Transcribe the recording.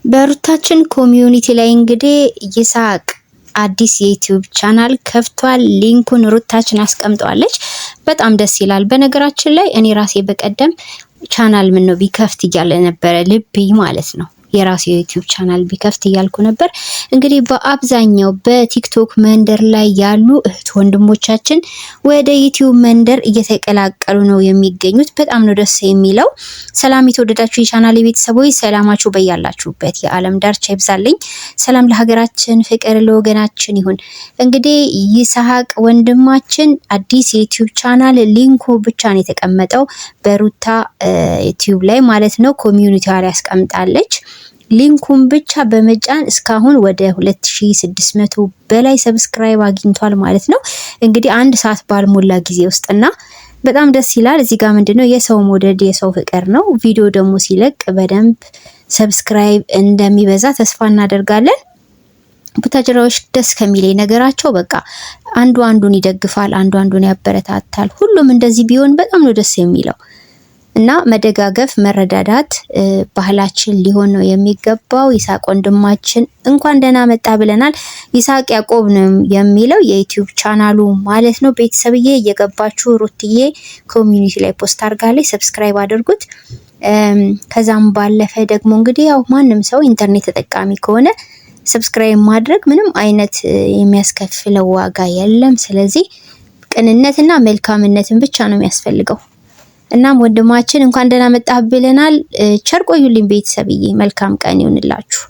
በሩታችን ኮሚዩኒቲ ላይ እንግዲህ ይሳቅ አዲስ የዩቲዩብ ቻናል ከፍቷል። ሊንኩን ሩታችን አስቀምጧለች። በጣም ደስ ይላል። በነገራችን ላይ እኔ ራሴ በቀደም ቻናል ምን ነው ቢከፍት እያለ ነበረ ልቤ ማለት ነው። የራሴ ዩቲዩብ ቻናል ቢከፍት እያልኩ ነበር። እንግዲህ በአብዛኛው በቲክቶክ መንደር ላይ ያሉ እህት ወንድሞቻችን ወደ ዩቲዩብ መንደር እየተቀላቀሉ ነው የሚገኙት። በጣም ነው ደስ የሚለው። ሰላም የተወደዳችሁ የቻናል ቤተሰቦች፣ ሰላማችሁ በያላችሁበት የዓለም ዳርቻ ይብዛልኝ። ሰላም ለሀገራችን፣ ፍቅር ለወገናችን ይሁን። እንግዲህ ይስሐቅ ወንድማችን አዲስ የዩቲዩብ ቻናል ሊንኩ ብቻ ነው የተቀመጠው በሩታ ዩቲዩብ ላይ ማለት ነው። ኮሚዩኒቲዋ ላይ ያስቀምጣለች። ሊንኩን ብቻ በመጫን እስካሁን ወደ 2600 በላይ ሰብስክራይብ አግኝቷል ማለት ነው። እንግዲህ አንድ ሰዓት ባልሞላ ጊዜ ውስጥና በጣም ደስ ይላል። እዚህ ጋር ምንድነው የሰው መውደድ የሰው ፍቅር ነው። ቪዲዮ ደግሞ ሲለቅ በደንብ ሰብስክራይብ እንደሚበዛ ተስፋ እናደርጋለን። ቡታጅራዎች ደስ ከሚለኝ ነገራቸው በቃ አንዱ አንዱን ይደግፋል፣ አንዱ አንዱን ያበረታታል። ሁሉም እንደዚህ ቢሆን በጣም ነው ደስ የሚለው። እና መደጋገፍ መረዳዳት ባህላችን ሊሆን ነው የሚገባው። ይሳቅ ወንድማችን እንኳን ደህና መጣ ብለናል። ይሳቅ ያዕቆብ ነው የሚለው የዩቲዩብ ቻናሉ ማለት ነው። ቤተሰብዬ እየገባችሁ ሩትዬ ኮሚዩኒቲ ላይ ፖስት አድርጋለች፣ ሰብስክራይብ አድርጉት። ከዛም ባለፈ ደግሞ እንግዲህ ያው ማንም ሰው ኢንተርኔት ተጠቃሚ ከሆነ ሰብስክራይብ ማድረግ ምንም አይነት የሚያስከፍለው ዋጋ የለም። ስለዚህ ቅንነትና መልካምነትን ብቻ ነው የሚያስፈልገው። እናም ወንድማችን እንኳን ደህና መጣህ ብለናል። ቸር ቆዩልኝ ቤተሰብዬ። መልካም ቀን ይሁንላችሁ።